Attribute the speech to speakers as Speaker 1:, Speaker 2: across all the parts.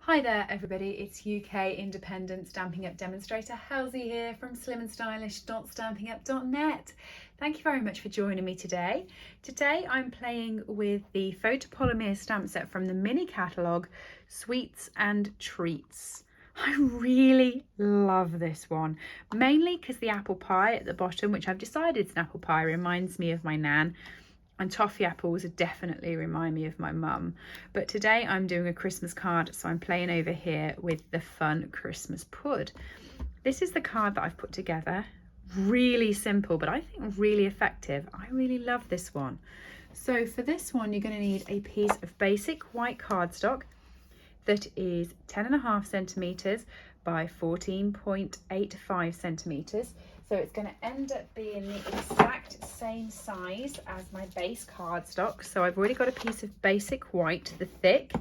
Speaker 1: Hi there everybody, it's UK independent Stampin' Up demonstrator Halsey here from SlimmandStylish.stampingup.net. Thank you very much for joining me today. Today I'm playing with the photopolymer stamp set from the mini catalogue, Sweets and Treats. I really love this one, mainly because the apple pie at the bottom, which I've decided is an apple pie, reminds me of my nan. And toffee apples definitely remind me of my mum. But today I'm doing a Christmas card, so I'm playing over here with the fun Christmas pud. This is the card that I've put together. Really simple, but I think really effective. I really love this one. So for this one, you're going to need a piece of basic white cardstock that is 10.5 centimetres by 14.85 centimetres. So it's going to end up being the exact same size as my base cardstock. So I've already got a piece of basic white, the thick,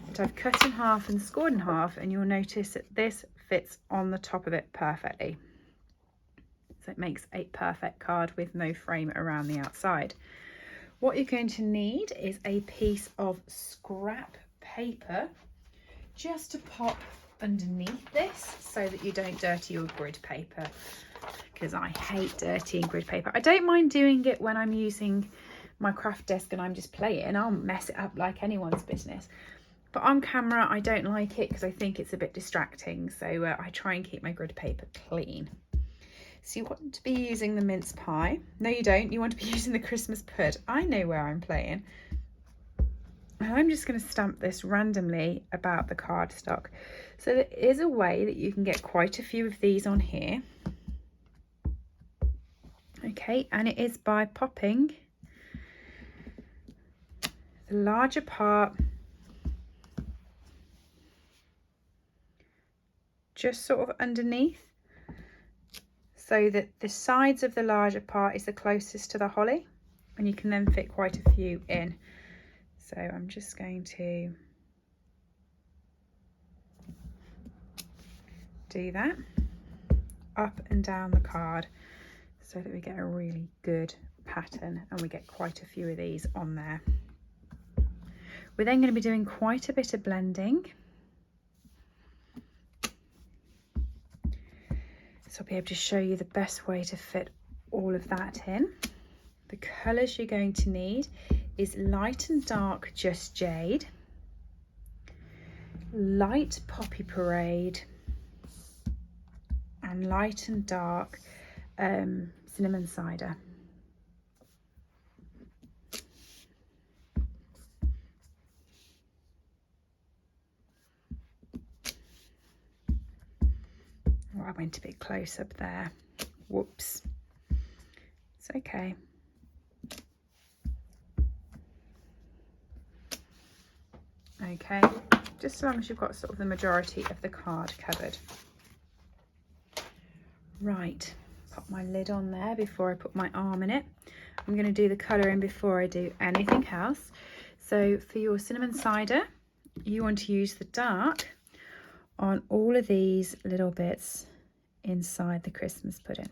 Speaker 1: that I've cut in half and scored in half, and you'll notice that this fits on the top of it perfectly. So it makes a perfect card with no frame around the outside. What you're going to need is a piece of scrap paper just to pop underneath this so that you don't dirty your grid paper, because I hate dirtying grid paper. I don't mind doing it when I'm using my craft desk and I'm just playing. I'll mess it up like anyone's business. But on camera, I don't like it because I think it's a bit distracting. So I try and keep my grid paper clean. So you want to be using the mince pie. No, you don't. You want to be using the Christmas pud. I know where I'm playing. And I'm just going to stamp this randomly about the cardstock. So there is a way that you can get quite a few of these on here. Okay, and it is by popping the larger part just sort of underneath, so that the sides of the larger part is the closest to the holly, and you can then fit quite a few in. So I'm just going to do that up and down the card so that we get a really good pattern and we get quite a few of these on there. We're then going to be doing quite a bit of blending. So I'll be able to show you the best way to fit all of that in. The colours you're going to need is light and dark Just Jade, light Poppy Parade, and light and dark Cinnamon Cider. Oh, I went a bit close up there. Whoops. It's okay. Okay, just as long as you've got sort of the majority of the card covered. Right, pop my lid on there before I put my arm in it. I'm going to do the colouring before I do anything else. So for your cinnamon cider, you want to use the dark on all of these little bits inside the Christmas pudding.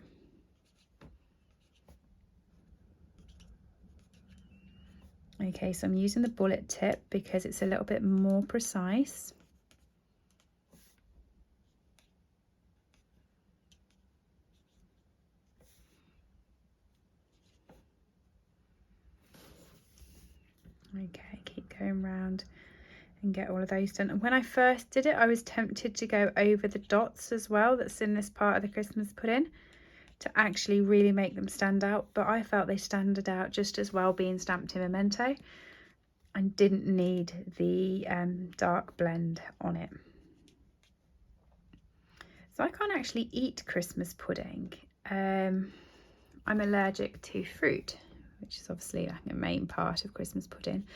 Speaker 1: Okay, so I'm using the bullet tip because it's a little bit more precise. Okay, keep going round and get all of those done. And when I first did it, I was tempted to go over the dots as well that's in this part of the Christmas pudding to actually really make them stand out, but I felt they stood out just as well being stamped in Memento and didn't need the dark blend on it. So I can't actually eat Christmas pudding. I'm allergic to fruit, which is obviously like a main part of Christmas pudding,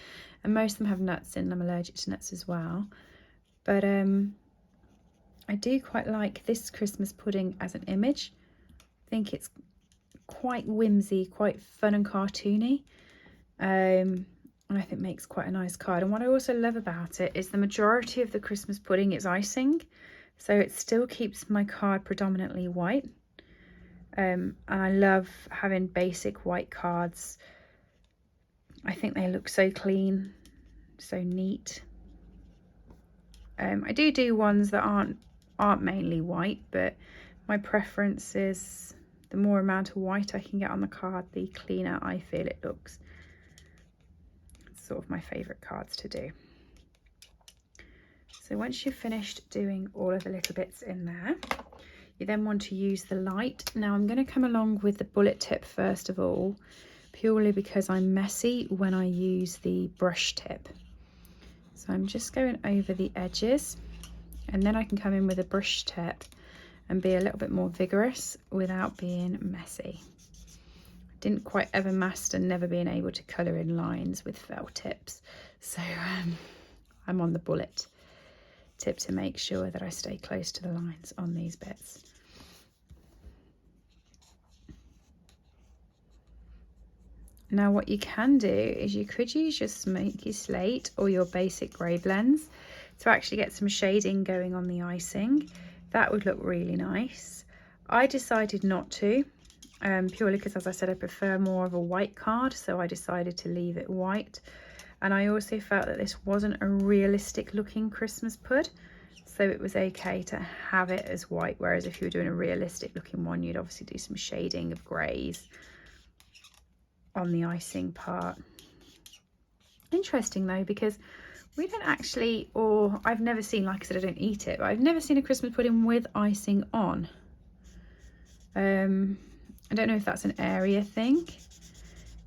Speaker 1: and most of them have nuts in. I'm allergic to nuts as well, but I do quite like this Christmas pudding as an image. I think it's quite whimsy, quite fun and cartoony, and I think makes quite a nice card. And what I also love about it is the majority of the Christmas pudding is icing, so it still keeps my card predominantly white. And I love having basic white cards. I think they look so clean, so neat. I do ones that aren't mainly white, but my preference is the more amount of white I can get on the card, the cleaner I feel it looks. It's sort of my favourite cards to do. So once you've finished doing all of the little bits in there, you then want to use the light. Now I'm going to come along with the bullet tip first of all, purely because I'm messy when I use the brush tip. So I'm just going over the edges, and then I can come in with a brush tip and be a little bit more vigorous without being messy. I didn't quite ever master never being able to colour in lines with felt tips, so I'm on the bullet tip to make sure that I stay close to the lines on these bits. Now what you can do is you could use your smoky slate or your basic grey blends to actually get some shading going on the icing. That would look really nice. I decided not to, purely because, as I said, I prefer more of a white card, so I decided to leave it white. And I also felt that this wasn't a realistic looking Christmas pud, so it was okay to have it as white, whereas if you were doing a realistic looking one, you'd obviously do some shading of greys on the icing part. Interesting though, because we don't actually, or I've never seen, like I said, I don't eat it, but I've never seen a Christmas pudding with icing on. I don't know if that's an area thing.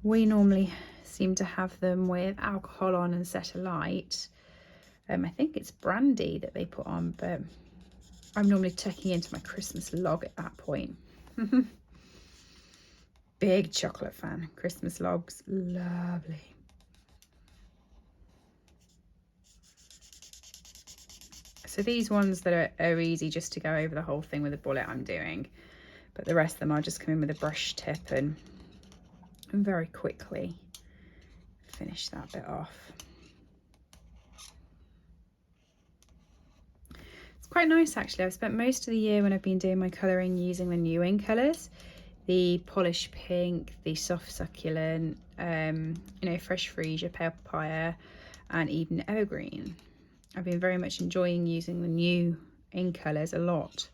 Speaker 1: We normally seem to have them with alcohol on and set alight. I think it's brandy that they put on, but I'm normally tucking into my Christmas log at that point. Big chocolate fan. Christmas logs, lovely. So these ones that are easy just to go over the whole thing with a bullet I'm doing, but the rest of them I'll just come in with a brush tip and very quickly finish that bit off. It's quite nice actually. I've spent most of the year when I've been doing my colouring using the new in colours. The Polish Pink, the Soft Succulent, you know, Fresh Freesia, Pale Papaya, and even Evergreen. I've been very much enjoying using the new in colours a lot.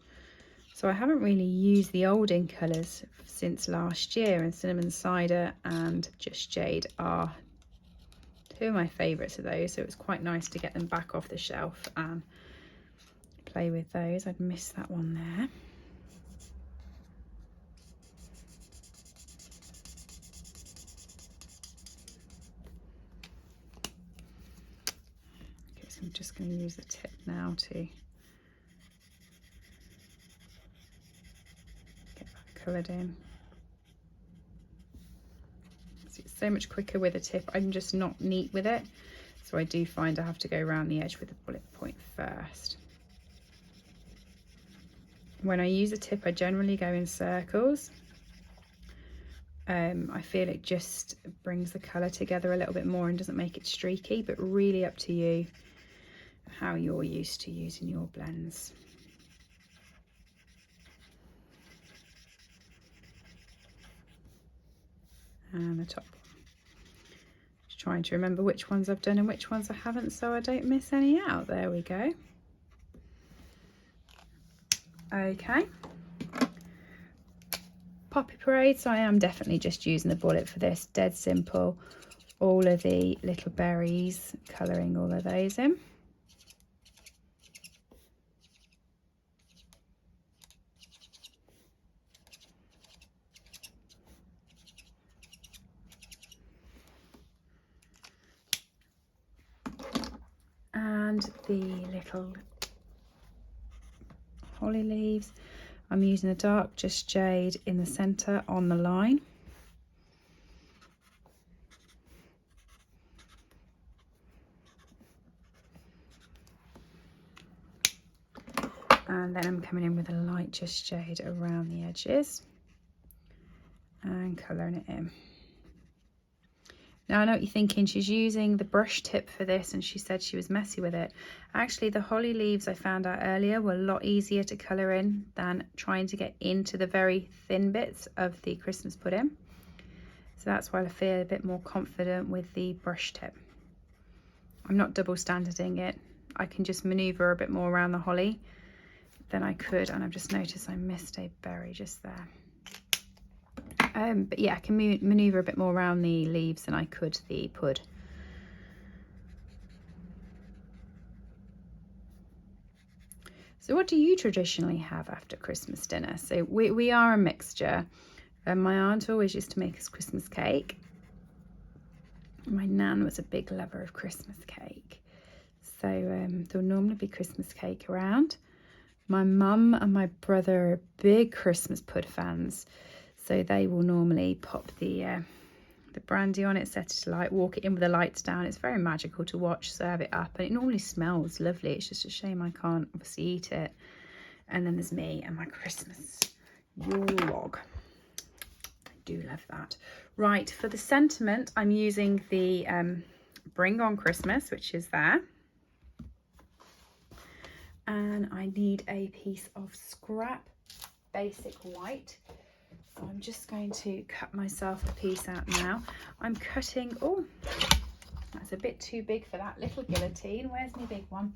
Speaker 1: So I haven't really used the old in colours since last year, and Cinnamon Cider and Just Jade are two of my favourites of those. So it was quite nice to get them back off the shelf and play with those. I'd missed that one there. I'm just going to use the tip now to get that coloured in. So it's so much quicker with a tip. I'm just not neat with it, so I do find I have to go around the edge with the bullet point first. When I use a tip, I generally go in circles. I feel it just brings the colour together a little bit more and doesn't make it streaky, but really up to you how you're used to using your blends. And the top one. Just trying to remember which ones I've done and which ones I haven't, so I don't miss any out. There we go. Okay. Poppy Parade, so I am definitely just using the bullet for this. Dead simple. All of the little berries, colouring all of those in. And the little holly leaves, I'm using the dark Just Jade in the centre on the line. And then I'm coming in with a light Just Jade around the edges and colouring it in. Now I know what you're thinking, she's using the brush tip for this and she said she was messy with it. Actually, the holly leaves I found out earlier were a lot easier to colour in than trying to get into the very thin bits of the Christmas pudding. So that's why I feel a bit more confident with the brush tip. I'm not double standarding it. I can just maneuver a bit more around the holly than I could. And I've just noticed I missed a berry just there. But yeah, I can maneuver a bit more around the leaves than I could the pud. So what do you traditionally have after Christmas dinner? So we are a mixture. My aunt always used to make us Christmas cake. My nan was a big lover of Christmas cake. So there'll normally be Christmas cake around. My mum and my brother are big Christmas pud fans. So they will normally pop the brandy on it, set it to light, walk it in with the lights down. It's very magical to watch, serve it up, and it normally smells lovely. It's just a shame I can't obviously eat it. And then there's me and my Christmas Yule log. I do love that. Right, for the sentiment, I'm using the Bring On Christmas, which is there. And I need a piece of scrap basic white. So I'm just going to cut myself a piece out now. I'm cutting, oh, that's a bit too big for that little guillotine. Where's my big one?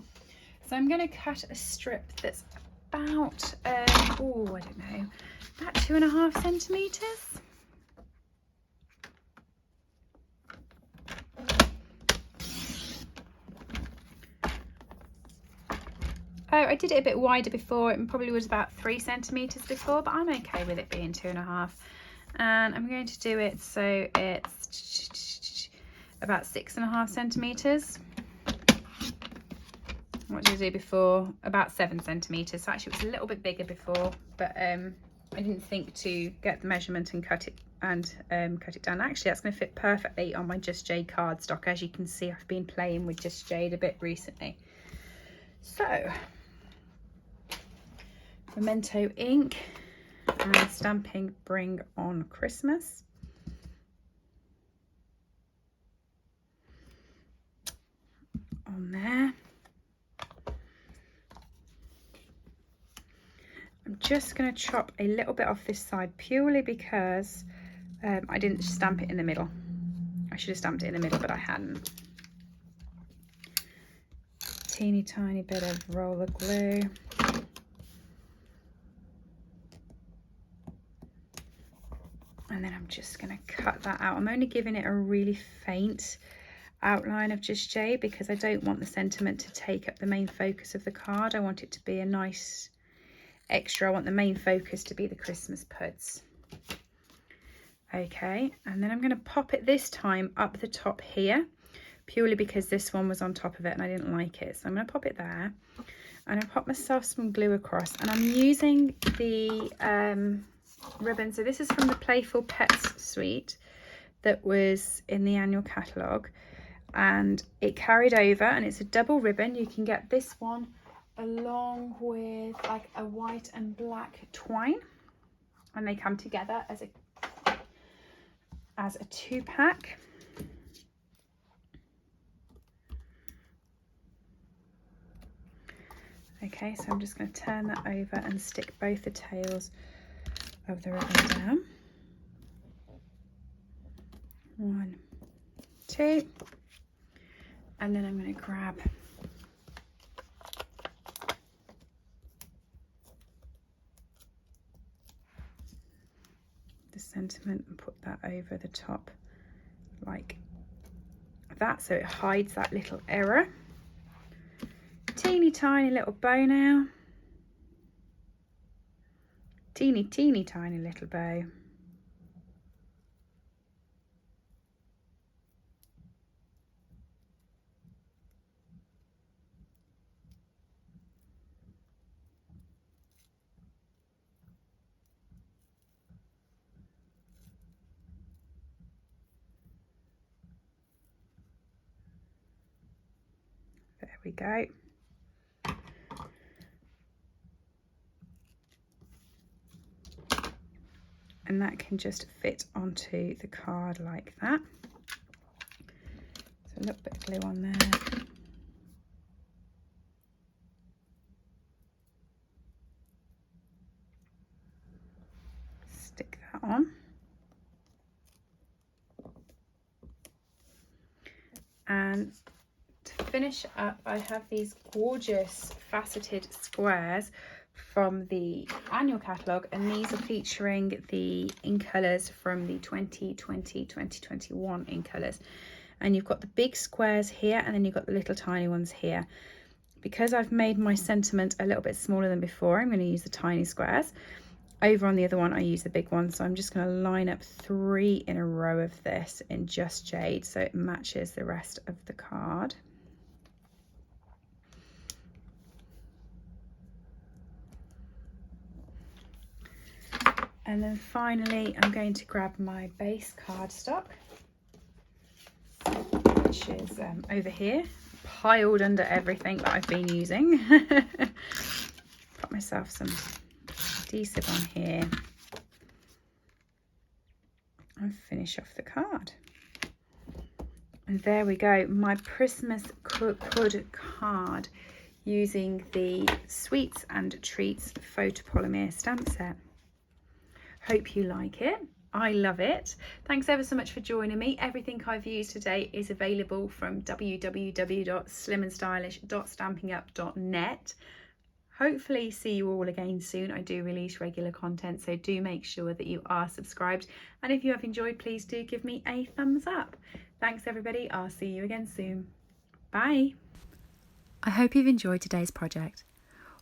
Speaker 1: So I'm going to cut a strip that's about, oh, I don't know, about 2.5 centimetres. Oh, I did it a bit wider before. It probably was about 3 centimetres before, but I'm okay with it being 2.5. And I'm going to do it so it's about 6.5 centimetres. What did I do before? About 7 centimetres. So actually it was a little bit bigger before, but I didn't think to get the measurement and cut it down. Actually, that's going to fit perfectly on my Just Jade cardstock. As you can see, I've been playing with Just Jade a bit recently. So, Memento ink and stamping Bring On Christmas. On there. I'm just going to chop a little bit off this side purely because I didn't stamp it in the middle. I should have stamped it in the middle, but I hadn't. Teeny tiny bit of roller glue. And then I'm just going to cut that out. I'm only giving it a really faint outline of Just Jade because I don't want the sentiment to take up the main focus of the card. I want it to be a nice extra. I want the main focus to be the Christmas puds. Okay, and then I'm going to pop it this time up the top here, purely because this one was on top of it and I didn't like it. So I'm going to pop it there, and I'll pop myself some glue across, and I'm using the ribbon. So this is from the Playful Pets suite that was in the annual catalogue, and it carried over, and it's a double ribbon. You can get this one along with like a white and black twine, and they come together as a 2-pack. Okay, so I'm just going to turn that over and stick both the tails of the ribbon down. 1, 2, and then I'm going to grab the sentiment and put that over the top like that, so it hides that little error. Teeny tiny little bow now. Teeny tiny little bow. There we go. And that can just fit onto the card like that. So a little bit of glue on there. Stick that on. And to finish up, I have these gorgeous faceted squares from the annual catalogue, and these are featuring the in colours from the 2020-2021 in colours. And you've got the big squares here, and then you've got the little tiny ones here. Because I've made my sentiment a little bit smaller than before, I'm going to use the tiny squares. Over on the other one, I use the big one. So I'm just going to line up 3 in a row of this in just jade so it matches the rest of the card. And then finally, I'm going to grab my base cardstock, which is over here, piled under everything that I've been using. Put myself some adhesive on here and finish off the card. And there we go, my Christmas Cud card using the Sweets and Treats photopolymer stamp set. Hope you like it. I love it. Thanks ever so much for joining me. Everything I've used today is available from www.slimandstylish.stampinup.net. Hopefully see you all again soon. I do release regular content, so do make sure that you are subscribed. And if you have enjoyed, please do give me a thumbs up. Thanks everybody. I'll see you again soon. Bye. I hope you've enjoyed today's project.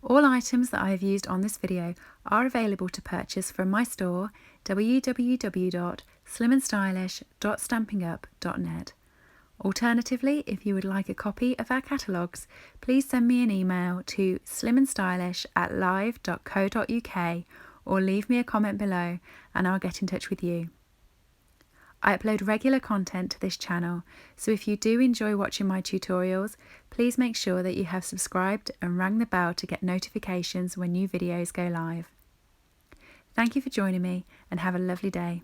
Speaker 1: All items that I have used on this video are available to purchase from my store, www.slimandstylish.stampinup.net. Alternatively, if you would like a copy of our catalogues, please send me an email to slimandstylish@live.co.uk or leave me a comment below and I'll get in touch with you. I upload regular content to this channel, so if you do enjoy watching my tutorials, please make sure that you have subscribed and rang the bell to get notifications when new videos go live. Thank you for joining me and have a lovely day.